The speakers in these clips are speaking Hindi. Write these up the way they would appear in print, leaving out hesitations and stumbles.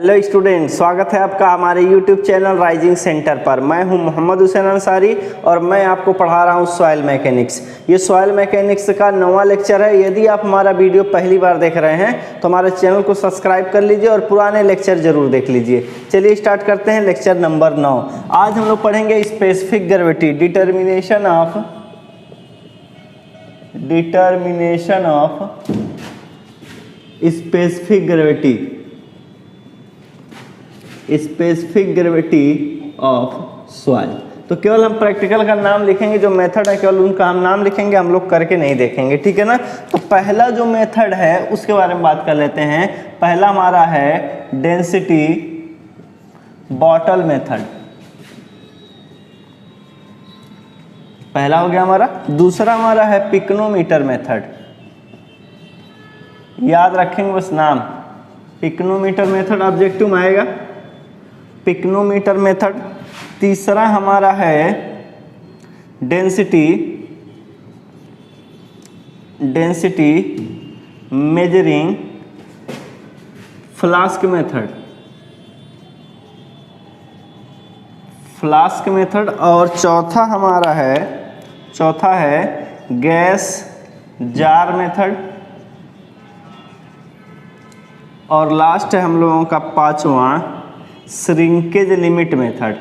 हेलो स्टूडेंट, स्वागत है आपका हमारे YouTube चैनल राइजिंग सेंटर पर। मैं हूं मोहम्मद हुसैन अंसारी और मैं आपको पढ़ा रहा हूं सॉइल मैकेनिक्स। ये सॉइल मैकेनिक्स का 9वां लेक्चर है। यदि आप हमारा वीडियो पहली बार देख रहे हैं तो हमारे चैनल को सब्सक्राइब कर लीजिए और पुराने लेक्चर जरूर देख लीजिए। चलिए स्टार्ट करते हैं लेक्चर नंबर 9। आज हम लोग पढ़ेंगे specific gravity, determination of specific gravity of soil. तो केवल हम प्रैक्टिकल का नाम लिखेंगे, जो मेथड है केवल उनका हम नाम लिखेंगे, हम लोग करके नहीं देखेंगे, ठीक है ना। तो पहला जो मेथड है उसके बारे में बात कर लेते हैं। पहला हमारा है डेंसिटी बॉटल मेथड, पहला हो गया हमारा। दूसरा हमारा है पिकनोमीटर मेथड, याद रखेंगे बस नाम, पिकनोमीटर मेथड ऑब्जेक्टिव में आएगा, पिकनोमीटर मेथड। तीसरा हमारा है डेंसिटी मेजरिंग फ्लास्क मेथड, और चौथा है गैस जार मेथड, और लास्ट है हम लोगों का पांचवा श्रिंकेज लिमिट मेथड।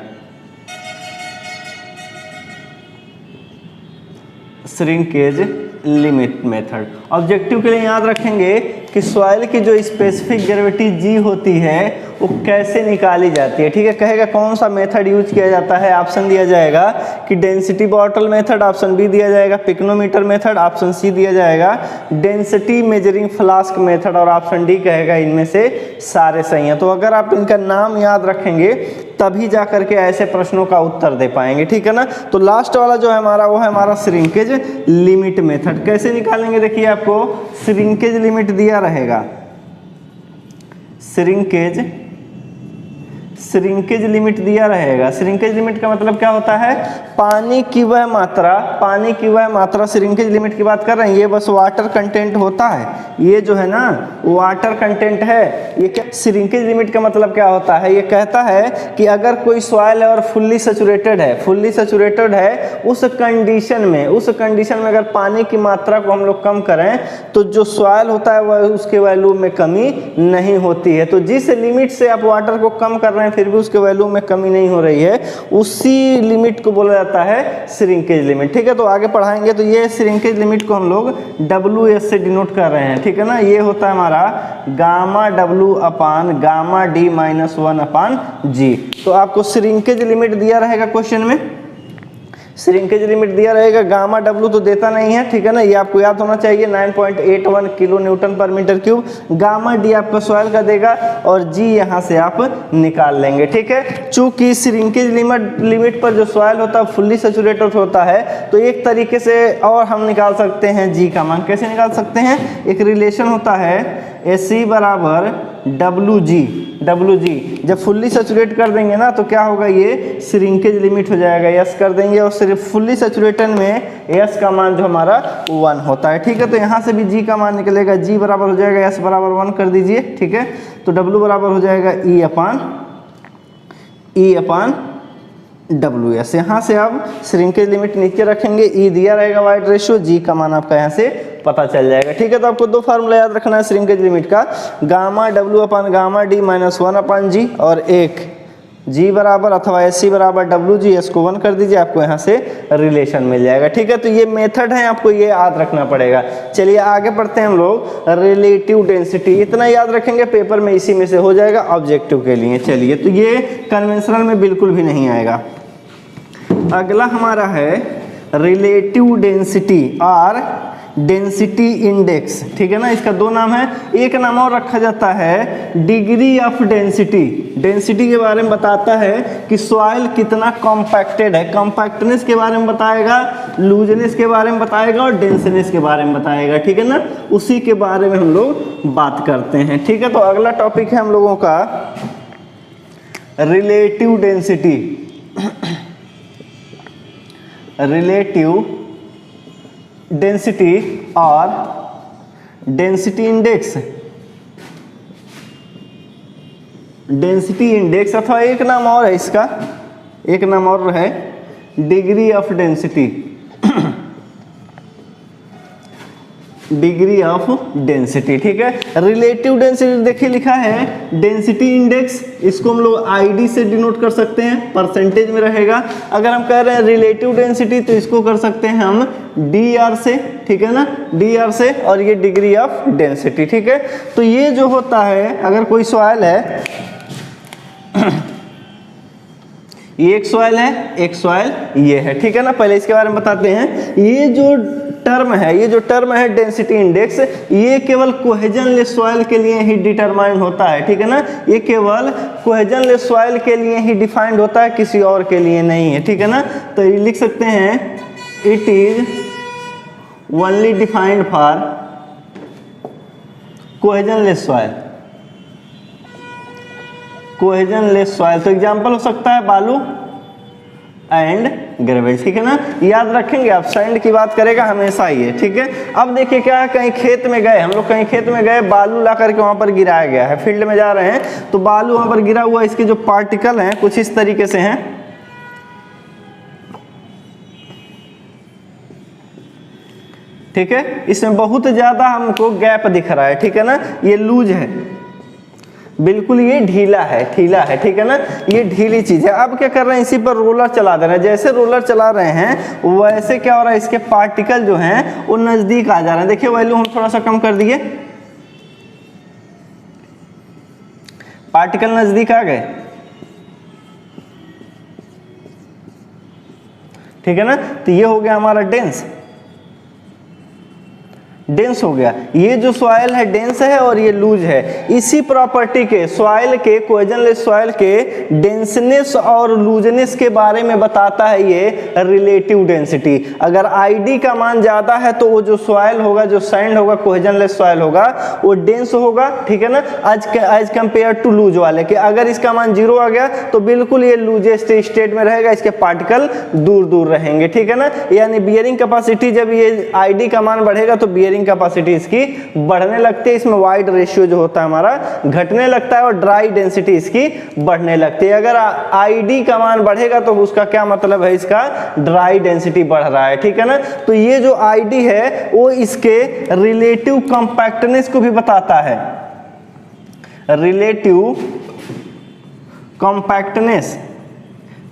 ऑब्जेक्टिव के लिए याद रखेंगे कि सॉइल की जो स्पेसिफिक ग्रेविटी जी होती है वो कैसे निकाली जाती है, ठीक है। कहेगा कौन सा मेथड यूज किया जाता है, ऑप्शन दिया जाएगा कि density bottle method, option B दिया जाएगा पिकनोमीटर मेथड, ऑप्शन सी दिया जाएगा डेंसिटी मेजरिंग फ्लास्क मेथड, और ऑप्शन डी कहेगा इनमें से सारे सही हैं। तो अगर आप इनका नाम याद रखेंगे तभी जा करके ऐसे प्रश्नों का उत्तर दे पाएंगे, ठीक है ना। तो लास्ट वाला जो है हमारा वो है हमारा श्रिंकेज लिमिट मेथड। कैसे निकालेंगे, देखिए आपको श्रिंकेज लिमिट दिया रहेगा, श्रिंकेज लिमिट दिया रहेगा। श्रिंकेज लिमिट का मतलब क्या होता है, पानी की वह मात्रा, श्रिंकेज लिमिट की बात कर रहे हैं, ये बस वाटर कंटेंट होता है, ये जो है ना वाटर कंटेंट है। ये क्या श्रिंकेज लिमिट का मतलब क्या होता है, ये कहता है कि अगर कोई सॉइल है और फुल्ली सैचुरेटेड है, उस कंडीशन में अगर पानी की मात्रा को हम लोग कम करें तो जो सॉइल होता है वह उसके वैल्यू में कमी नहीं होती है। तो जिस लिमिट से आप वाटर को कम कर रहे हैं फिर भी उसके वैल्यू में कमी नहीं हो रही है, उसी लिमिट को बोला जाता है श्रिंकेज लिमिट, ठीक है। तो आगे पढ़ाएंगे। तो ये श्रिंकेज लिमिट को हम लोग WS से डिनोट कर रहे हैं, ठीक है ना। ये होता है हमारा गामा W अपान गामा D माइनस 1 अपान G। तो आपको श्रिंकेज लिमिट दिया रहेगा क्वेश्चन में, श्रिंकेज लिमिट दिया रहेगा, गामा W तो देता नहीं है, ठीक है ना, ये आपको याद होना चाहिए 9.81 किलो न्यूटन पर मीटर क्यूब। गामा D आपका सॉइल का देगा और G यहाँ से आप निकाल लेंगे, ठीक है। चूंकि श्रिंकेज लिमिट पर जो सॉइल होता है फुल्ली सैचुरेटेड होता है, तो एक तरीके से और हम निकाल सकते हैं G का मान। कैसे निकाल सकते हैं, एक रिलेशन होता है AC बराबर WG। जब फुल्ली सैचुरेट कर देंगे ना तो क्या होगा, ये श्रिंकेज लिमिट हो जाएगा, यस कर देंगे, और सिर्फ फुल्ली सैचुरेटेड में यस का मान जो हमारा 1 होता है, ठीक है। तो यहाँ से भी जी का मान निकलेगा, जी बराबर हो जाएगा यस बराबर 1 कर दीजिए, ठीक है। तो W बराबर हो जाएगा E अपान WS। यहाँ से आप श्रिंकेज लिमिट नीचे रखेंगे, E दिया रहेगा वाइड रेशियो, जी का मान आपका यहाँ से पता चल जाएगा, ठीक है। तो आपको दो फार्मूला याद रखना है श्रिंकेज लिमिट का, गामा W अपान गामा D माइनस 1 अपान G, और एक G बराबर अथवा AC बराबर WG, S को 1 कर दीजिए, आपको यहाँ से रिलेशन मिल जाएगा, ठीक है। तो ये मेथड है, आपको ये याद रखना पड़ेगा। चलिए आगे बढ़ते हैं हम लोग, रिलेटिव डेंसिटी, इतना याद रखेंगे, पेपर में इसी में से हो जाएगा ऑब्जेक्टिव के लिए। चलिए, तो ये कन्वेंशनल में बिल्कुल भी नहीं आएगा। अगला हमारा है रिलेटिव डेंसिटी और डेंसिटी इंडेक्स, ठीक है ना। इसका दो नाम है, एक नाम और रखा जाता है डिग्री ऑफ डेंसिटी। डेंसिटी के बारे में बताता है कि सॉइल कितना कॉम्पैक्टेड है, कॉम्पैक्टनेस के बारे में बताएगा, लूजनेस के बारे में बताएगा और डेंसनेस के बारे में बताएगा, ठीक है ना। उसी के बारे में हम लोग बात करते हैं, ठीक है। तो अगला टॉपिक है हम लोगों का रिलेटिव डेंसिटी, डेंसिटी और डेंसिटी इंडेक्स। डेंसिटी इंडेक्स, अथवा एक नाम और है इसका, एक नाम और है degree of density, degree of density, ठीक है। रिलेटिव डेंसिटी देखिए लिखा है डेंसिटी इंडेक्स, इसको हम लोग आईडी से डिनोट कर सकते हैं, परसेंटेज में रहेगा। अगर हम कह रहे हैं रिलेटिव डेंसिटी तो इसको कर सकते हैं हम डी आर से, ठीक है ना, डी आर से, और ये डिग्री ऑफ डेंसिटी, ठीक है। तो ये जो होता है, अगर कोई सॉइल है, ये एक सॉइल है, एक सॉइल ये है, ठीक है ना। पहले इसके बारे में बताते हैं। ये जो टर्म है, ये जो टर्म है डेंसिटी इंडेक्स, ये केवल कोहेजनलेस सॉइल के लिए ही डिटरमाइन होता है, ठीक है ना। ये केवल कोहेजनलेस सॉइल के लिए ही डिफाइंड होता है, किसी और के लिए नहीं है, ठीक है ना। तो ये लिख सकते हैं it is only defined for cohesionless soil, cohesionless soil. तो एग्जांपल हो सकता है बालू एंड ग्रेवल, ठीक है ना। याद रखेंगे आप, सैंड की बात करेगा हमेशा ही है, ठीक है। अब देखिए क्या है, कहीं खेत में गए हम लोग, कहीं खेत में गए, बालू ला करके वहां पर गिराया गया है, फील्ड में जा रहे हैं तो बालू वहां पर गिरा हुआ, इसके जो पार्टिकल हैं कुछ इस तरीके से हैं, ठीक है। इसमें बहुत ज्यादा हमको गैप दिख रहा है, ठीक है ना, ये लूज है, बिल्कुल ये ढीला है, ठीक है ना, ये ढीली चीज है। अब क्या कर रहे हैं, इसी पर रोलर चला दे रहे हैं। जैसे रोलर चला रहे हैं वैसे क्या हो रहा है, इसके पार्टिकल जो हैं वो नजदीक आ जा रहे हैं। देखिए वैल्यू हम थोड़ा सा कम कर दिए, पार्टिकल नजदीक आ गए, ठीक है ना। तो ये हो गया हमारा डेंस, डेंस हो गया। ये जो सॉइल है डेंस है और ये लूज है। इसी प्रॉपर्टी के सॉइल के, कोहेजनलेस सॉइल के डेंसनेस और लूजनेस के बारे में बताता है ये रिलेटिव डेंसिटी। अगर आईडी का मान ज्यादा है तो वो जो सॉइल होगा, जो सैंड होगा, कोहेजनलेस सॉइल होगा, वो डेंस होगा, ठीक है ना, एज कंपेयर टू लूज वाले के। अगर इसका मान 0 आ गया तो बिल्कुल ये लूजेस्ट स्टेट में रहेगा, इसके पार्टिकल दूर दूर रहेंगे, ठीक है ना। यानी बियरिंग कैपेसिटी, जब ये आईडी का मान बढ़ेगा तो बियरिंग कैपेसिटी इसकी बढ़ने लगती है, इसमें वाइड रेशियो जो होता है हमारा घटने लगता है, और ड्राई डेंसिटी इसकी बढ़ने लगती है। अगर आईडी का मान बढ़ेगा तो उसका क्या मतलब है, इसका ड्राई डेंसिटी बढ़ रहा है, ठीक है ना। तो ये जो आईडी है वो इसके रिलेटिव कॉम्पैक्टनेस को भी बताता है, रिलेटिव कॉम्पैक्टनेस,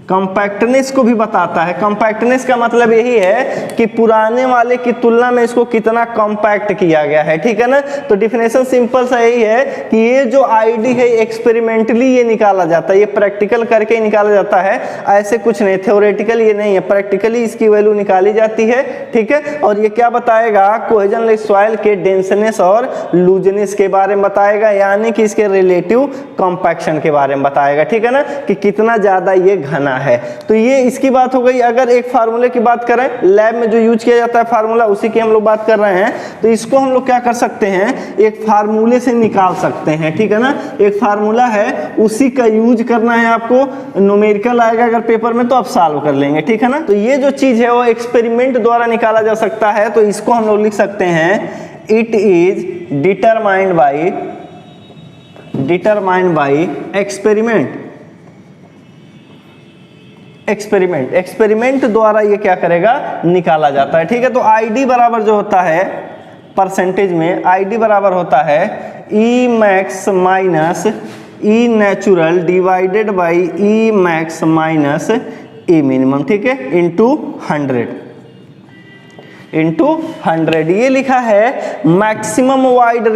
कॉम्पैक्टनेस को भी बताता है। कॉम्पैक्टनेस का मतलब यही है कि पुराने वाले की तुलना में इसको कितना कॉम्पैक्ट किया गया है, ठीक है ना। तो डिफिनेशन सिंपल सा यही है कि ये जो आईडी है एक्सपेरिमेंटली ये निकाला जाता है, ये प्रैक्टिकल करके ही निकाला जाता है, ऐसे कुछ नहीं, थ्योरेटिकल ये नहीं है, प्रैक्टिकली इसकी वैल्यू निकाली जाती है, ठीक है। और ये क्या बताएगा, कोहेजनलेस सॉइल के डेंसनेस और लूजनेस के बारे में बताएगा, यानी कि इसके रिलेटिव कॉम्पैक्शन के बारे में बताएगा, ठीक है ना, कि कितना ज्यादा ये घना है। तो ये इसकी बात हो गई। अगर एक फार्मूले की बात करें, लैब में जो यूज किया जाता है फार्मूला, उसी की हम लोग बात कर रहे हैं, तो इसको हम लोग क्या कर सकते हैं, एक फार्मूले से निकाल सकते हैं, ठीक है ना। एक फार्मूला है, उसी का यूज करना है आपको, न्यूमेरिकल आएगा अगर पेपर में तो आप सॉल्व कर लेंगे, ठीक है ना। तो ये जो चीज है वो एक्सपेरिमेंट द्वारा निकाला जा सकता है, तो इसको हम लोग लिख सकते हैं it is determined by experiment द्वारा ये क्या करेगा, निकाला जाता है, ठीक है। तो आईडी बराबर जो होता है परसेंटेज में, आईडी बराबर होता है e max minus e natural divided by e max minus e minimum, ठीक है, इंटू 100 ये लिखा है maximum void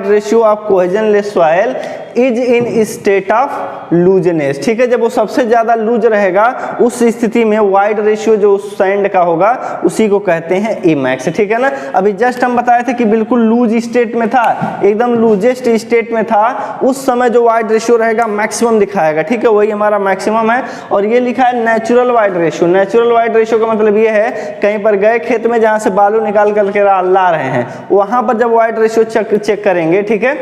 ratio of cohesionless soil is in state of looseness, ठीक है। जब वो सबसे ज्यादा लूज रहेगा उस स्थिति में वाइड रेशियो जो सैंड का होगा उसी को कहते हैं ई मैक्स, ठीक है ना। अभी जस्ट हम बताए थे कि बिल्कुल लूज स्टेट में था, एकदम लूजेस्ट स्टेट में था, उस समय जो वाइड रेशियो रहेगा मैक्सिमम दिखाएगा, ठीक है, वही हमारा मैक्सिमम है। और ये लिखा है नेचुरल वाइड रेशियो का मतलब ये है, कहीं पर गए खेत में जहां से बालू निकाल करके ला रहे हैं, वहां पर जब वाइड रेशियो चेक करेंगे, ठीक है,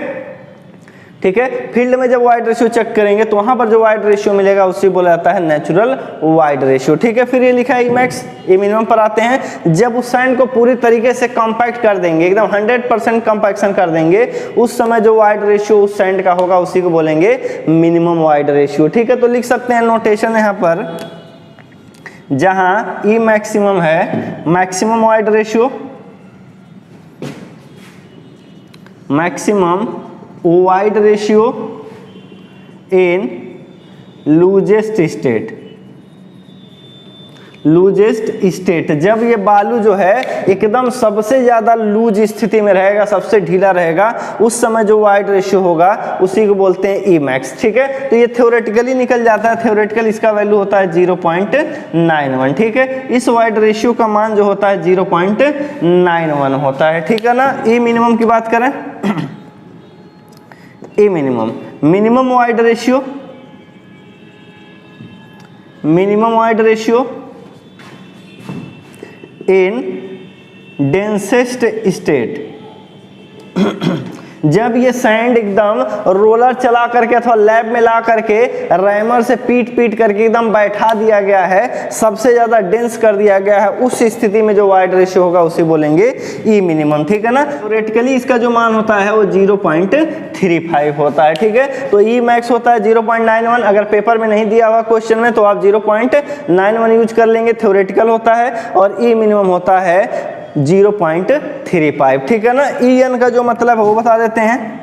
ठीक है। फील्ड में जब वाइड रेशियो चेक करेंगे तो वहां पर जो वाइड रेशियो मिलेगा उसे बोला जाता है नेचुरल वाइड रेशियो, ठीक है। फिर ये लिखा है ई मैक्स, ये मिनिमम पर आते हैं, जब उस सैंड को पूरी तरीके से कॉम्पैक्ट कर देंगे, एकदम 100% कॉम्पैक्शन कर देंगे, उस समय जो वाइड रेशियो उस सैंड का होगा उसी को बोलेंगे मिनिमम वाइड रेशियो, ठीक है। तो लिख सकते हैं नोटेशन यहाँ पर, जहां ई मैक्सिमम है maximum void ratio, maximum void ratio इन लूजेस्ट स्टेट, लूजेस्ट स्टेट, जब ये बालू जो है एकदम सबसे ज्यादा लूज स्थिति में रहेगा, सबसे ढीला रहेगा, उस समय जो वाइड रेशियो होगा उसी को बोलते हैं ई मैक्स, ठीक है। तो ये थ्योरेटिकली निकल जाता है, थ्योरेटिकल इसका वैल्यू होता है 0.91, ठीक है। इस वाइड रेशियो का मान जो होता है 0.91 होता है, ठीक है ना। ई मिनिमम की बात करें, e minimum, minimum void ratio, minimum void ratio in densest state, जब ये सैंड एकदम रोलर चला करके अथवा लैब में ला करके रैमर से पीट पीट करके एकदम बैठा दिया गया है, सबसे ज्यादा डेंस कर दिया गया है, उस स्थिति में जो वाइड रेशियो होगा उसे बोलेंगे ई मिनिमम, ठीक है ना। थ्योरेटिकली इसका जो मान होता है वो 0.35 होता है, ठीक है। तो ई मैक्स होता है 0.91, अगर पेपर में नहीं दिया हुआ क्वेश्चन में तो आप 0.91 यूज कर लेंगे, थ्योरेटिकल होता है, और ई मिनिमम होता है 0.35, ठीक है ना। ई एन का जो मतलब है वो बता देते हैं,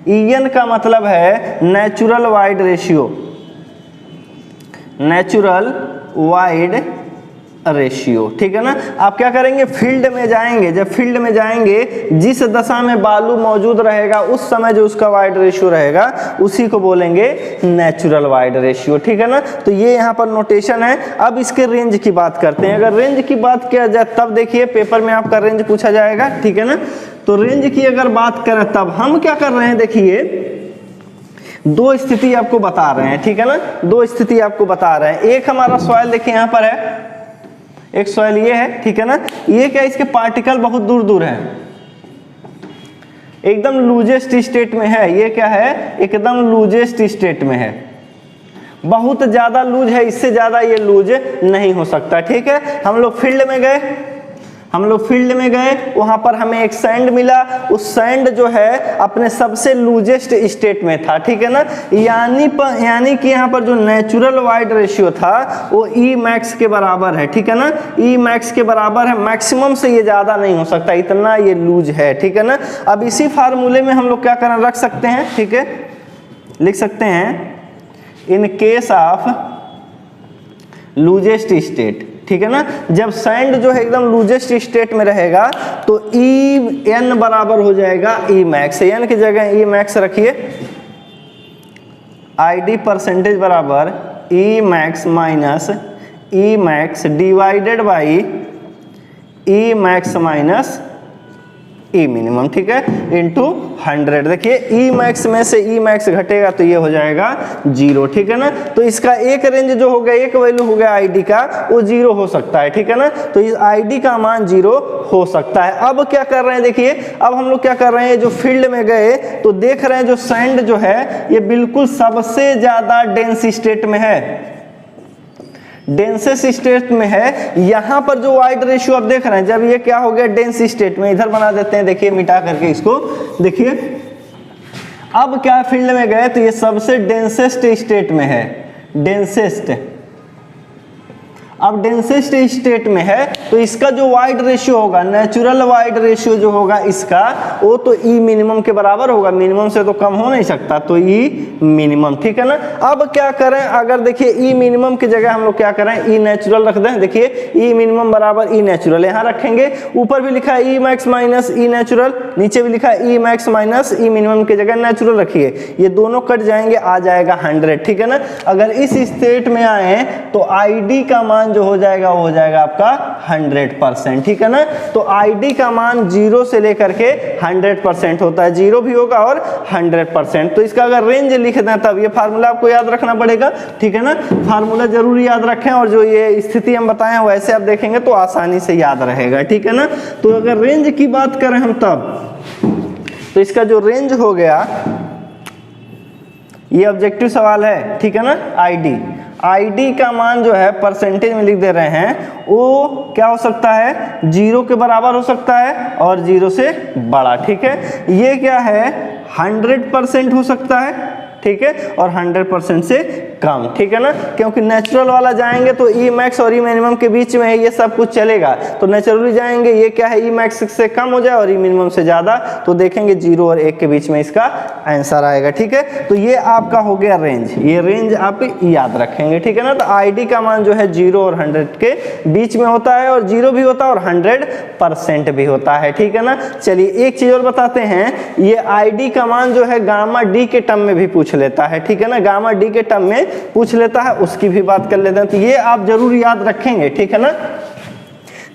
ई एन का मतलब है natural void ratio, natural void ratio, ठीक है ना। आप क्या करेंगे, फील्ड में जाएंगे, जब फील्ड में जाएंगे जिस दशा में बालू मौजूद रहेगा उस समय जो उसका वाइड रेशियो रहेगा उसी को बोलेंगे नेचुरल वाइड रेशियो, ठीक है ना। तो ये यहाँ पर नोटेशन है। अब इसके रेंज की बात करते हैं। अगर रेंज की बात किया जाए तब देखिए पेपर में आपका रेंज पूछा जाएगा, ठीक है ना। तो रेंज की अगर बात करें तब हम क्या कर रहे हैं, देखिए दो स्थिति आपको बता रहे हैं, ठीक है ना, दो स्थिति आपको बता रहे हैं। एक हमारा सॉइल देखिए यहाँ पर है, एक सॉइल ये है, ठीक है ना। ये क्या, इसके पार्टिकल बहुत दूर दूर है, एकदम लूजेस्ट स्टेट में है। ये क्या है, एकदम लूजेस्ट स्टेट में है, बहुत ज्यादा लूज है, इससे ज्यादा ये लूज नहीं हो सकता, ठीक है। हम लोग फील्ड में गए, वहां पर हमें एक सैंड मिला, उस सैंड जो है अपने सबसे लूजेस्ट स्टेट में था, ठीक है ना। यानी कि यहाँ पर जो नेचुरल वाइड रेशियो था वो ई मैक्स के बराबर है, ठीक है ना। ई मैक्स के बराबर है, मैक्सिमम से ये ज्यादा नहीं हो सकता, इतना ये लूज है, ठीक है ना। अब इसी फार्मूले में हम लोग क्या करना रख सकते हैं, ठीक है, लिख सकते हैं in case of loosest state, ठीक है ना। जब सैंड जो है एकदम लूजेस्ट स्टेट में रहेगा तो ई एन बराबर हो जाएगा ई मैक्स, एन की जगह ई मैक्स रखिए, आईडी परसेंटेज बराबर e max minus e max divided by e max minus e minimum, ठीक है, इनटू 100। देखिए ई मैक्स में से ई मैक्स घटेगा तो ये हो जाएगा 0, ठीक है ना। तो इसका एक रेंज जो हो गया, एक वैल्यू हो गया आईडी का, वो 0 हो सकता है, ठीक है ना। तो इस आईडी का मान 0 हो सकता है। अब क्या कर रहे हैं, देखिए अब हम लोग क्या कर रहे हैं, जो फील्ड में गए तो देख रहे हैं जो सैंड जो है ये बिल्कुल सबसे ज्यादा डेंस स्टेट में है, डेंसेस्ट स्टेट में है। यहां पर जो वाइड रेशियो आप देख रहे हैं, जब ये क्या हो गया डेंस स्टेट में, इधर बना देते हैं, देखिए मिटा करके इसको, देखिए अब क्या फील्ड में गए तो ये सबसे डेंसेस्ट स्टेट में है, डेंसेस्ट। अब डेंसेस्ट स्टेट में है तो इसका जो वाइड रेशियो होगा, नेचुरल वाइड रेशियो जो होगा इसका, वो तो ई मिनिमम के बराबर होगा, मिनिमम से तो कम हो नहीं सकता, तो ई मिनिमम, ठीक है ना। अब क्या करें, अगर देखिए ई मिनिमम की जगह हम लोग क्या करें, ई नेचुरल रख दें। देखिए ई मिनिमम बराबर ई नेचुरल यहाँ रखेंगे, ऊपर भी लिखा है e max minus e natural, नीचे भी लिखा है e max minus e minimum की जगह नेचुरल रखिए, ये दोनों कट जाएंगे, आ जाएगा 100, ठीक है ना। अगर इस स्टेट में आए तो आईडी का मान जो हो जाएगा वो हो जाएगा आपका 100%, ठीक है ना। तो आईडी का मान 0 से लेकर के 100% होता है, 0 भी होगा और 100%। तो इसका अगर रेंज लिख दें तब ये फार्मूला आपको याद रखना पड़ेगा, ठीक है ना। फार्मूला जरूर याद रखें, और जो ये स्थिति हम बताएं वैसे आप देखेंगे तो आसानी से याद रहेगा, ठीक है ना। तो अगर रेंज की बात करें हम तब, तो इसका जो रेंज हो गया ये ऑब्जेक्टिव सवाल है, ठीक है ना। आईडी का मान जो है परसेंटेज में लिख दे रहे हैं, वो क्या हो सकता है, 0 के बराबर हो सकता है और 0 से बड़ा, ठीक है। ये क्या है, 100% हो सकता है, ठीक है, और 100% से कम, ठीक है ना, क्योंकि नेचुरल वाला जाएंगे तो ई मैक्स और ई मिनिमम के बीच में है, ये सब कुछ चलेगा, तो नेचुरली जाएंगे, ये क्या है, ई मैक्स से कम हो जाए और ई मिनिमम से ज़्यादा, तो देखेंगे 0 और 1 के बीच में इसका आंसर आएगा, ठीक है। तो ये आपका हो गया रेंज, ये रेंज आप याद रखेंगे, ठीक है ना। तो आईडी का मान जो है 0 और 100 के बीच में होता है, और 0 भी होता है और 100% भी होता है, ठीक है ना। चलिए एक चीज़ और बताते हैं, ये आईडी का मान जो है गामा डी के टर्म में भी पूछ लेता है, ठीक है ना, गामा डी के टर्म में पूछ लेता है, उसकी भी बात कर लेते हैं। तो ये आप जरूर याद रखेंगे, ठीक है ना।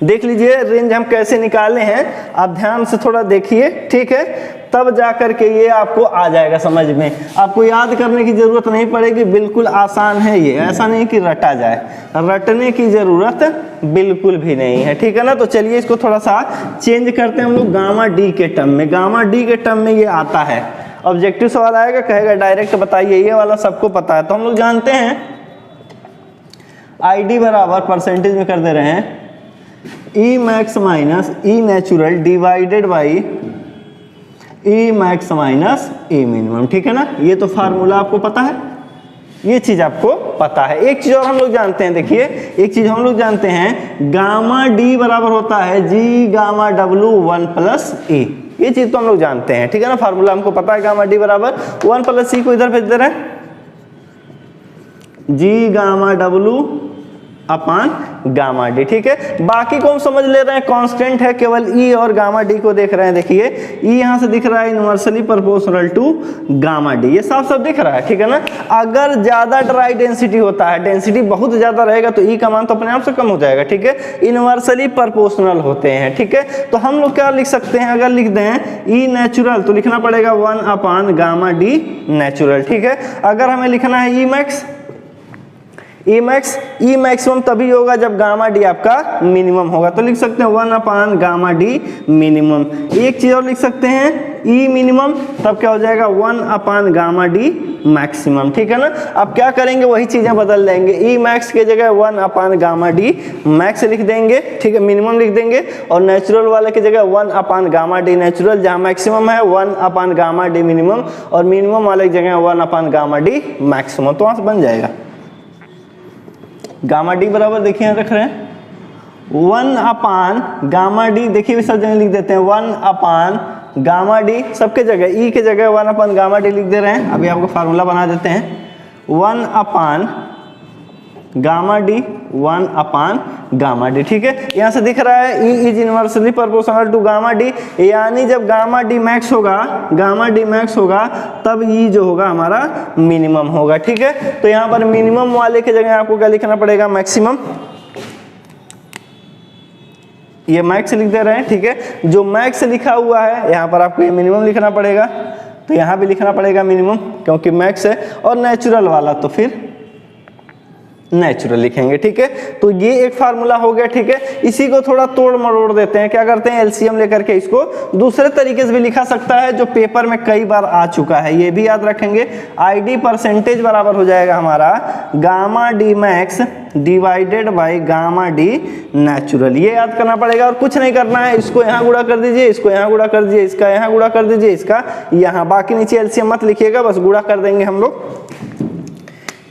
देख लीजिए रेंज हम कैसे निकाले हैं, आप ध्यान से थोड़ा देखिए, ठीक है, तब जाकर के ये आपको आ जाएगा समझ में, आपको याद करने की जरूरत नहीं पड़ेगी, बिल्कुल आसान है ये, ऐसा नहीं कि रटा जाए, रटने की जरूरत बिल्कुल भी नहीं है, ठीक है ना। तो चलिए इसको थोड़ा सा चेंज करते हैं हम लोग, गामा डी के टर्म में, गामा डी के टर्म में ये आता है, ऑब्जेक्टिव सवाल आएगा, कहेगा डायरेक्ट बताइए, ये वाला सबको पता है। तो हम लोग जानते हैं आईडी बराबर परसेंटेज में कर दे रहे हैं e max minus e natural divided by e max minus e minimum, ठीक है ना। ये तो फार्मूला आपको पता है, ये चीज आपको पता है। एक चीज और हम लोग जानते हैं, देखिए एक चीज हम लोग जानते हैं, गामा डी बराबर होता है जी गामा डब्लू 1 प्लस ई, ये चीज तो हम लोग जानते हैं, ठीक है ना, फार्मूला हमको पता है, गामा डी बराबर 1 प्लस ई को इधर भेज दे रहे हैं, जी गामा डब्लू अपान गामा डी, ठीक है। बाकी को हम समझ ले रहे हैं कांस्टेंट है, केवल ई और गामा डी को देख रहे हैं, देखिए ई यहां से दिख रहा है inversely proportional to gamma D, ये साफ साफ दिख रहा है, ठीक है ना। अगर ज्यादा ड्राई डेंसिटी होता है, डेंसिटी बहुत ज्यादा रहेगा तो ई का मान तो अपने आप से कम हो जाएगा, ठीक है, इनवर्सली प्रोपोर्शनल होते हैं, ठीक है। तो हम लोग क्या लिख सकते हैं, अगर लिख दें ई नेचुरल तो लिखना पड़ेगा 1 अपान गामा डी नेचुरल, ठीक है। अगर हमें लिखना है ई मैक्स, ई मैक्सिमम तभी होगा जब गामा डी आपका मिनिमम होगा, तो लिख सकते हैं 1 अपान गामा डी मिनिमम। एक चीज और लिख सकते हैं ई मिनिमम, तब क्या हो जाएगा 1 अपान गामा डी मैक्सिमम, ठीक है ना। अब क्या करेंगे, वही चीजें बदल देंगे, ई मैक्स के जगह 1 अपान गामा डी मैक्स लिख देंगे, ठीक है, मिनिमम लिख देंगे, और नेचुरल वाले की जगह 1 अपान गामा डी नेचुरल, जहां मैक्सिमम है 1 अपान गामा डी मिनिमम, और मिनिमम वाले की जगह 1 अपान गामा डी मैक्सिमम, तो वहां से बन जाएगा गामा डी बराबर, देखिए यहाँ रख रहे हैं 1 अपान गामा डी, देखिए सब जगह लिख देते हैं 1 अपान गामा डी, सबके जगह ई के जगह 1 अपान गामा डी लिख दे रहे हैं। अभी आपको फार्मूला बना देते हैं 1 upon gamma D 1 upon gamma D, ठीक है। यहाँ से दिख रहा है E is inversely proportional to gamma D, यानी जब गामा डी मैक्स होगा तब ई जो होगा हमारा मिनिमम होगा, ठीक है। तो यहाँ पर मिनिमम वाले की जगह आपको क्या लिखना पड़ेगा, मैक्सिमम, ये मैक्स लिख दे रहे हैं, ठीक है। जो मैक्स लिखा हुआ है यहाँ पर आपको ये मिनिमम लिखना पड़ेगा, तो यहाँ भी लिखना पड़ेगा मिनिमम क्योंकि मैक्स है, और नेचुरल वाला तो फिर नेचुरल लिखेंगे, ठीक है। तो ये एक फार्मूला हो गया, ठीक है। इसी को थोड़ा तोड़ मरोड़ देते हैं, क्या करते हैं, एलसीएम लेकर के इसको दूसरे तरीके से भी लिखा सकता है, जो पेपर में कई बार आ चुका है, ये भी याद रखेंगे। आईडी परसेंटेज बराबर हो जाएगा हमारा gamma D max divided by gamma D natural, ये याद करना पड़ेगा, और कुछ नहीं करना है, इसको यहाँ गुणा कर दीजिए, इसको यहाँ गुणा कर दीजिए, इसका यहाँ गुणा कर दीजिए, इसका यहाँ, बाकी नीचे एलसीएम मत लिखिएगा, बस गुणा कर देंगे हम लोग।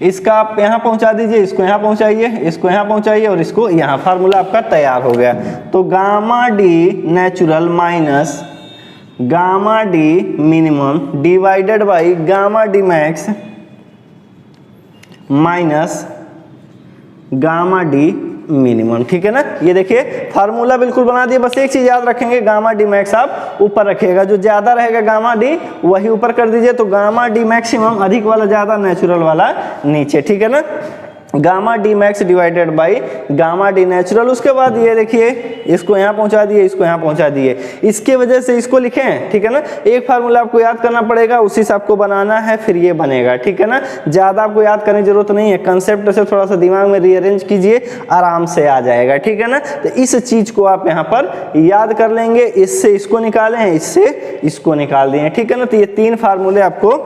इसका आप यहाँ पहुंचा दीजिए, इसको यहाँ पहुंचाइए, इसको यहाँ पहुंचाइए, और इसको यहाँ, फार्मूला आपका तैयार हो गया। तो gamma D natural minus gamma D minimum divided by gamma D max minus gamma D minimum, ठीक है ना। ये देखिए फार्मूला बिल्कुल बना दिया, बस एक चीज याद रखेंगे, गामा डी मैक्स आप ऊपर रखिएगा, जो ज्यादा रहेगा गामा डी वही ऊपर कर दीजिए, तो गामा डी मैक्सिमम अधिक वाला ज्यादा, नेचुरल वाला नीचे, ठीक है ना। Gamma D max divided by gamma D natural, उसके बाद ये देखिए इसको यहाँ पहुंचा दिए, इसको यहाँ पहुंचा दिए, इसके वजह से इसको लिखें, ठीक है ना। एक फार्मूला आपको याद करना पड़ेगा, उसी से आपको बनाना है, फिर ये बनेगा, ठीक है ना। ज्यादा आपको याद करने की जरूरत नहीं है, कंसेप्ट से थोड़ा सा दिमाग में रीअरेंज कीजिए, आराम से आ जाएगा, ठीक है ना। तो इस चीज को आप यहाँ पर याद कर लेंगे, इससे इसको निकाले हैं, इससे इसको निकाल दिए, ठीक है ना। तो ये 3 फार्मूले आपको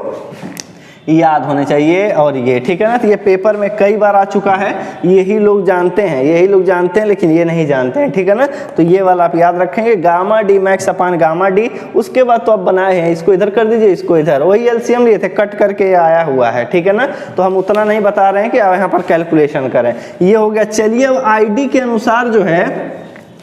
याद होने चाहिए। और ये ठीक है ना, तो ये पेपर में कई बार आ चुका है, यही लोग जानते हैं, लेकिन ये नहीं जानते हैं, ठीक है ना। तो ये वाला आप याद रखेंगे, गामा डी मैक्स अपान गामा डी। उसके बाद तो आप बनाए हैं, इसको इधर कर दीजिए, इसको इधर, वही एलसीएम लिए थे, कट करके आया हुआ है, ठीक है ना। तो हम उतना नहीं बता रहे हैं कि आप यहाँ पर कैलकुलेशन करें। ये हो गया। चलिए अब आईडी के अनुसार जो है,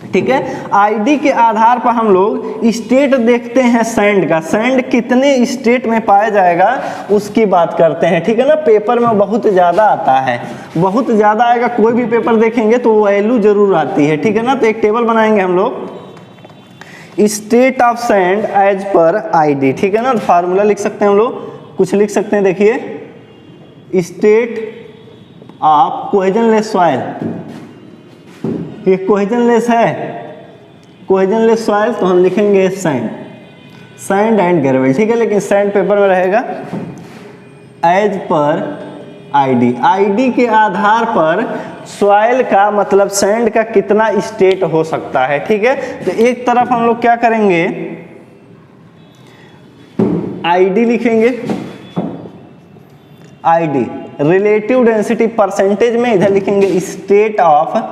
ठीक है, आईडी के आधार पर हम लोग स्टेट देखते हैं सैंड का, सैंड कितने स्टेट में पाया जाएगा उसकी बात करते हैं, ठीक है ना। पेपर में बहुत ज़्यादा आता है, बहुत ज़्यादा आएगा, कोई भी पेपर देखेंगे तो वैल्यू जरूर आती है, ठीक है ना। तो एक टेबल बनाएंगे हम लोग, स्टेट ऑफ सैंड एज पर आईडी, ठीक है ना। फार्मूला लिख सकते हैं हम लोग, कुछ लिख सकते हैं, देखिए, स्टेट ऑफ कोहेजनलेस सॉइल, ये कोहेजनलेस है, कोहेजनलेस सॉइल, तो हम लिखेंगे सैंड एंड ग्रेवल, ठीक है। लेकिन सैंड पेपर में रहेगा एज पर आईडी, आईडी के आधार पर सॉइल का मतलब सैंड का कितना स्टेट हो सकता है, ठीक है। तो एक तरफ हम लोग क्या करेंगे, आईडी लिखेंगे, आईडी रिलेटिव डेंसिटी परसेंटेज में, इधर लिखेंगे स्टेट ऑफ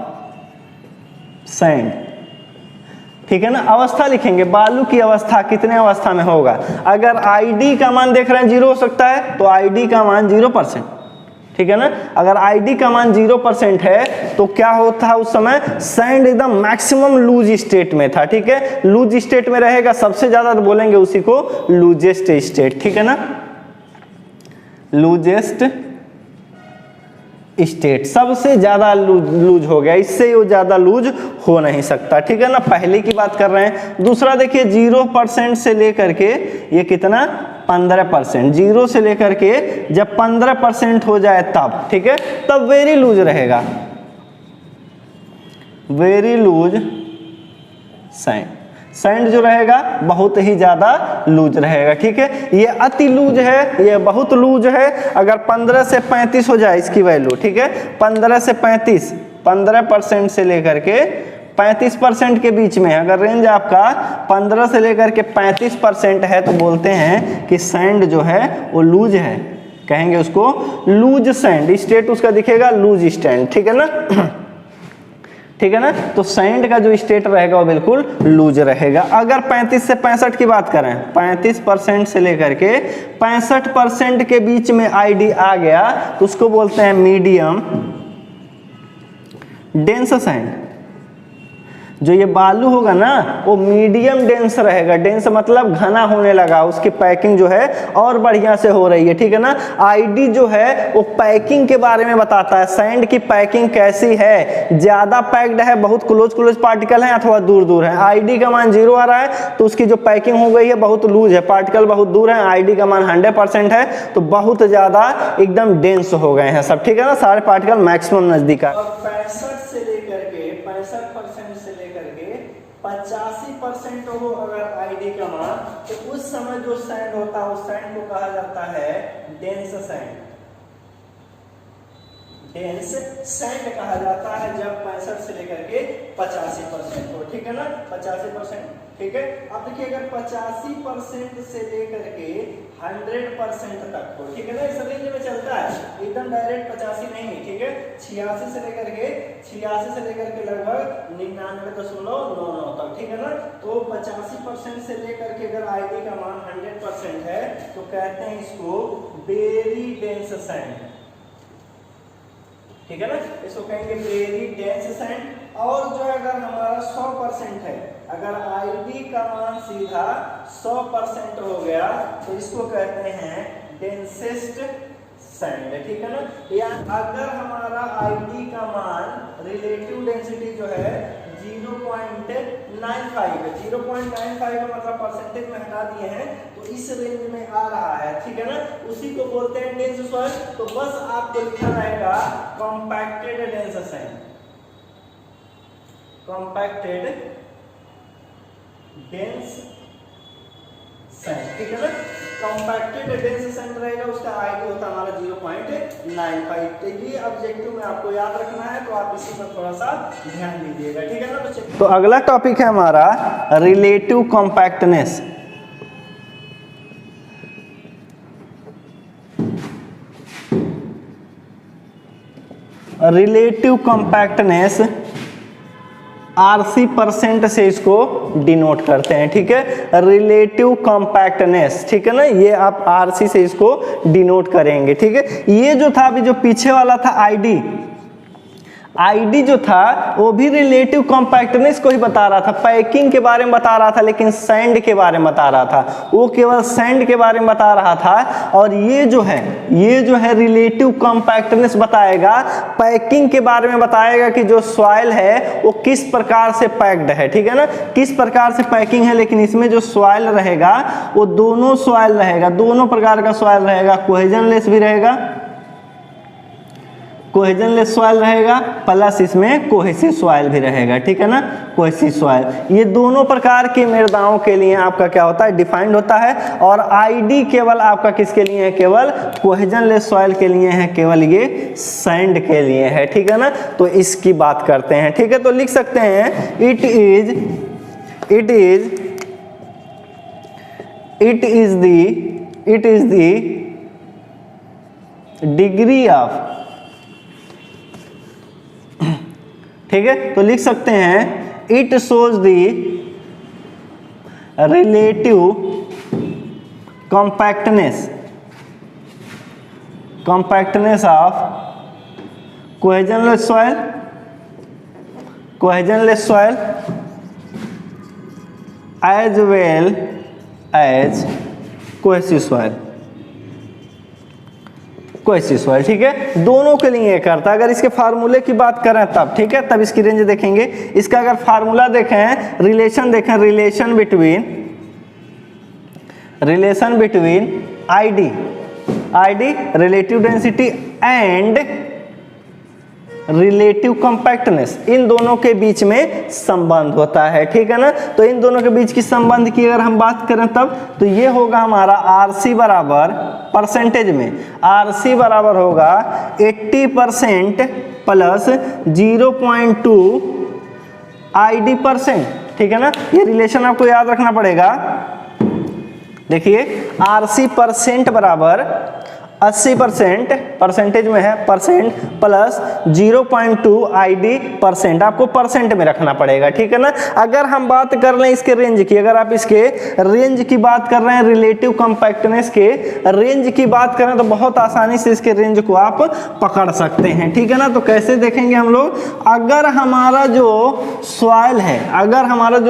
सैंड, ठीक है ना। अवस्था लिखेंगे, बालू की अवस्था कितने अवस्था में होगा। अगर आईडी का मान देख रहे हैं 0 हो सकता है, तो आईडी का मान 0%, ठीक है ना। अगर आईडी का मान 0% है तो क्या होता है उस समय, सैंड एकदम मैक्सिमम लूज स्टेट में था, ठीक है। लूज स्टेट में रहेगा सबसे ज्यादा, तो बोलेंगे उसी को लूजेस्ट स्टेट, ठीक है ना, लूजेस्ट स्टेट, सबसे ज्यादा लूज हो गया, इससे वो ज्यादा लूज हो नहीं सकता, ठीक है ना। पहले की बात कर रहे हैं। दूसरा देखिए, 0% से लेकर के ये कितना 15%, 0 से लेकर के जब 15% हो जाए तब, ठीक है, तब वेरी लूज रहेगा, वेरी लूज सैंड, सैंड जो रहेगा बहुत ही ज्यादा लूज रहेगा, ठीक है। ये अति लूज है, ये बहुत लूज है। अगर 15 से 35 हो जाए इसकी वैल्यू, ठीक है, 15 से 35, 15% से लेकर के 35% के बीच में, अगर रेंज आपका 15 से लेकर के 35% है, तो बोलते हैं कि सैंड जो है वो लूज है, कहेंगे उसको लूज सैंड। स्टेट उसका दिखेगा लूज स्टैंड, ठीक है ना, ठीक है ना। तो सैंड का जो स्टेट रहेगा वो बिल्कुल लूज रहेगा। अगर 35 से 65 की बात करें, 35% से लेकर के 65% के बीच में आईडी आ गया, तो उसको बोलते हैं मीडियम डेंस सैंड। जो ये बालू होगा ना वो मीडियम डेंस रहेगा, डेंस मतलब घना होने लगा, उसकी पैकिंग जो है और बढ़िया से हो रही है, ठीक है ना। आईडी जो है वो पैकिंग के बारे में बताता है, सैंड की पैकिंग कैसी है, ज्यादा पैक्ड है, बहुत क्लोज पार्टिकल है अथवा दूर है। आईडी का मान 0 आ रहा है तो उसकी जो पैकिंग हो गई है बहुत लूज है, पार्टिकल बहुत दूर है। आईडी का मान 100% है तो बहुत ज्यादा एकदम डेंस हो गए हैं सब, ठीक है ना, सारे पार्टिकल मैक्सिमम नजदीक है। 65 से लेकर के 65% से लेकर के 85% हो अगर आईडी का मान, तो उस समय जो सैंड होता है उस सैंड को कहा जाता है डेंस सैंड, डेंस सैंड कहा जाता है जब 65 से लेकर के 85% हो, ठीक है ना, 85%, ठीक है। अब देखिए अगर 85% से लेकर के 100% तक हो, ठीक है ना, इस रेंज में चलता है, एकदम डायरेक्ट 85 नहीं, ठीक है। 86 से लेकर के लगभग 99.99 तक, ठीक है ना। तो 85% से लेकर के अगर आईडी का मान 100% है तो कहते हैं इसको वेरी डेंस सैंड, ठीक है ना, इसको कहेंगे वेरी डेंस सैंड। और जो अगर हमारा 100% है, अगर आईडी का मान सीधा 100% हो गया तो इसको कहते हैं डेंसेस्ट सैंड, ठीक है ना। या अगर हमारा आईडी का मान रिलेटिव डेंसिटी जो है 0.95 है, 0.95 का मतलब परसेंटेज में हटा दिए हैं तो इस रेंज में आ रहा है, ठीक है ना, उसी को बोलते हैं डेंस सॉइल। तो बस आपको लिखना रहेगा compacted dense sand, compacted dense sand, ठीक है ना। कॉम्पैक्टेड डेंस सैंड रहेगा, उसका आईडी होता है हमारा 0.95। तो ये ऑब्जेक्टिव में आपको याद रखना है, तो आप इसी पर थोड़ा सा ध्यान दीजिएगा, ठीक है ना। तो अगला टॉपिक है हमारा relative compactness. Relative compactness RC% से इसको डिनोट करते हैं, ठीक है, रिलेटिव कॉम्पैक्टनेस, ठीक है ना, ये आप RC से इसको डिनोट करेंगे, ठीक है। ये जो था अभी जो पीछे वाला था आईडी जो था वो भी रिलेटिव कॉम्पैक्टनेस को ही बता रहा था, पैकिंग के बारे में बता रहा था, लेकिन सैंड के बारे में बता रहा था, वो केवल सैंड के बारे में बता रहा था। और ये जो है रिलेटिव कॉम्पैक्टनेस बताएगा, पैकिंग के बारे में बताएगा कि जो सॉइल है वो किस प्रकार से पैक्ड है, ठीक है ना, किस प्रकार से पैकिंग है। लेकिन इसमें जो सॉइल रहेगा वो दोनों सॉइल रहेगा, दोनों प्रकार का सॉइल रहेगा, कोहेजनलेस भी रहेगा, कोहेजनलेस सॉइल रहेगा, प्लस इसमें कोहेसिव सॉइल भी रहेगा, ठीक है ना, कोहेसिव सॉइल। ये दोनों प्रकार की मृदाओं के लिए आपका क्या होता है, डिफाइंड होता है। और आईडी केवल आपका किसके लिए है, केवल कोहेजनलेस सॉइल के लिए है, केवल ये सैंड के लिए है, ठीक है ना। तो इसकी बात करते हैं, ठीक है। तो लिख सकते हैं it is the degree of, ठीक है। तो लिख सकते हैं it shows the relative compactness of cohesionless soil as well as cohesive soil, ठीक है, दोनों के लिए ये करता है। अगर इसके फार्मूले की बात करें तब, ठीक है, तब इसकी रेंज देखेंगे। इसका अगर फार्मूला देखें, रिलेशन देखें, relation between ID relative density and relative compactness, इन दोनों के बीच में संबंध होता है, ठीक है ना। तो इन दोनों के बीच की संबंध की अगर हम बात करें तब, तो ये होगा हमारा RC बराबर, परसेंटेज में RC बराबर होगा 80% प्लस 0.2 ID%, ठीक है ना। ये रिलेशन आपको याद रखना पड़ेगा। देखिए RC परसेंट बराबर 80%, परसेंटेज में है परसेंट, प्लस 0.2 ID%, आपको परसेंट में रखना पड़ेगा, ठीक है ना। अगर हम बात कर लें इसके रेंज की, अगर आप इसके रेंज की बात कर रहे हैं, रिलेटिव कॉम्पैक्टनेस के रेंज की बात करें, तो बहुत आसानी से इसके रेंज को आप पकड़ सकते हैं, ठीक है ना। तो कैसे देखेंगे हम लोग, अगर हमारा जो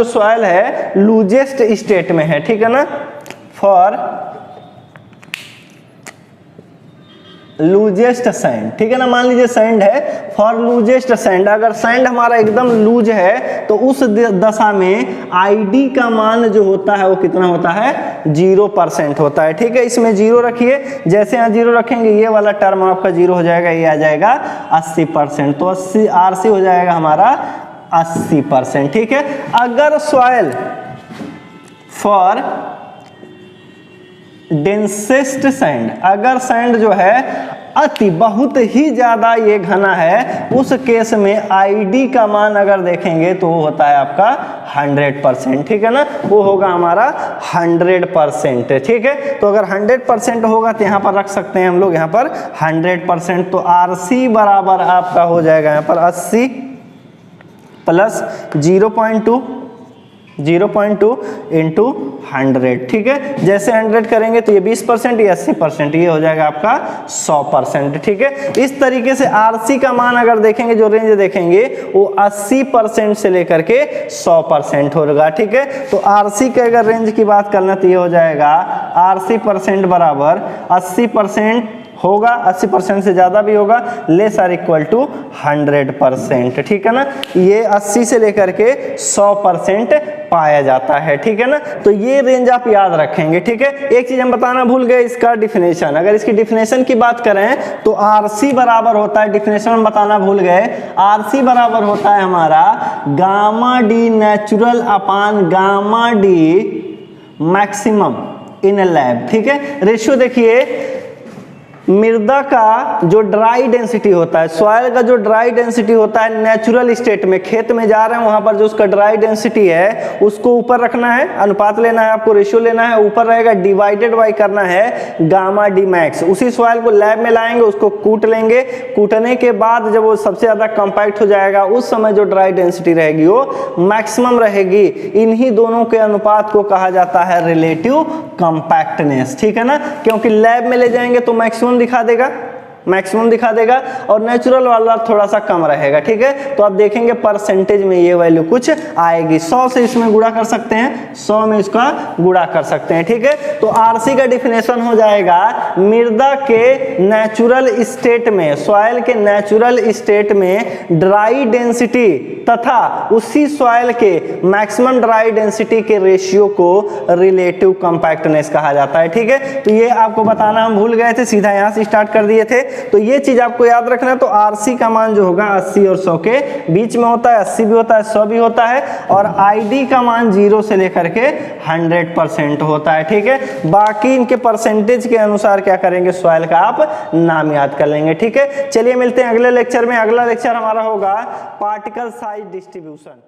सॉइल है लूजेस्ट स्टेट में है, ठीक है ना, फॉर लूजेस्ट सैंड, ठीक है ना, मान लीजिए सैंड है, फॉर लूजेस्ट सैंड, अगर सैंड हमारा एकदम लूज है तो उस दशा में आईडी का मान जो होता है वो कितना होता है, 0% होता है, ठीक है। इसमें 0 रखिए, जैसे यहाँ 0 रखेंगे ये वाला टर्म आपका 0 हो जाएगा, ये आ जाएगा 80%, तो 80 RC हो जाएगा हमारा 80%, ठीक है। अगर सॉइल फॉर डेंसेस्ट सैंड, अगर सैंड जो है बहुत ही ज्यादा ये घना है, उस केस में आईडी का मान अगर देखेंगे तो वो होता है आपका 100%, ठीक है ना, वो होगा हमारा 100%, ठीक है। तो अगर 100% होगा तो यहाँ पर रख सकते हैं हम लोग, यहाँ पर 100%, तो RC बराबर आपका हो जाएगा यहाँ पर 80 प्लस 0.2 इंटू 100, ठीक है। जैसे 100 करेंगे तो ये 20%, ये 80%, ये हो जाएगा आपका 100%, ठीक है। इस तरीके से RC का मान अगर देखेंगे, जो रेंज देखेंगे वो 80% से लेकर के 100% होगा, ठीक है। तो RC के अगर रेंज की बात करना तो ये हो जाएगा RC% बराबर 80% होगा, 80% से ज्यादा भी होगा, लेस आर इक्वल टू 100%, ठीक है ना। ये 80 से लेकर के 100% पाया जाता है, ठीक है ना। तो ये रेंज आप याद रखेंगे, ठीक है। एक चीज हम बताना भूल गए, इसका डिफिनेशन, अगर इसकी डिफिनेशन की बात करें तो RC बराबर होता है, डिफिनेशन हम बताना भूल गए, RC बराबर होता है हमारा gamma D natural upon gamma D maximum in lab, ठीक है। रेशियो देखिए मृदा का जो ड्राई डेंसिटी होता है, सॉइल का जो ड्राई डेंसिटी होता है नेचुरल स्टेट में, खेत में जा रहे हैं वहां पर जो उसका ड्राई डेंसिटी है उसको ऊपर रखना है, अनुपात लेना है आपको, रेशियो लेना है, ऊपर रहेगा डिवाइडेड बाय करना है गामा डी मैक्स। उसी सॉइल को लैब में लाएंगे, उसको कूट लेंगे, कूटने के बाद जब वो सबसे ज्यादा कंपैक्ट हो जाएगा उस समय जो ड्राई डेंसिटी रहेगी वो मैक्सिमम रहेगी। इन्हीं दोनों के अनुपात को कहा जाता है रिलेटिव कंपैक्टनेस, ठीक है ना, क्योंकि लैब में ले जाएंगे तो मैक्सिमम दिखा देगा, मैक्सिमम दिखा देगा और नेचुरल वाला थोड़ा सा कम रहेगा, ठीक है। तो आप देखेंगे परसेंटेज में ये वैल्यू कुछ आएगी, 100 से इसमें गुणा कर सकते हैं, 100 में इसका गुणा कर सकते हैं, ठीक है। तो आरसी का डिफिनेशन हो जाएगा मृदा के नेचुरल स्टेट में, सॉइल के नेचुरल स्टेट में ड्राई डेंसिटी तथा उसी सॉइल के मैक्सिमम ड्राई डेंसिटी के रेशियो को रिलेटिव कंपैक्टनेस कहा जाता है, ठीक है। तो ये आपको बताना हम भूल गए थे, सीधा यहां से स्टार्ट कर दिए थे, तो ये चीज आपको याद रखना है। तो आरसी का मान जो होगा 80 और 100 के बीच में होता है, 80 भी होता है, 100 भी होता है, और आईडी का मान 0 से लेकर के 100% होता है, ठीक है। बाकी इनके परसेंटेज के अनुसार क्या करेंगे, सॉइल का आप नाम याद कर लेंगे, ठीक है। चलिए मिलते हैं अगले लेक्चर में। अगला लेक्चर हमारा होगा पार्टिकल साइज डिस्ट्रीब्यूशन।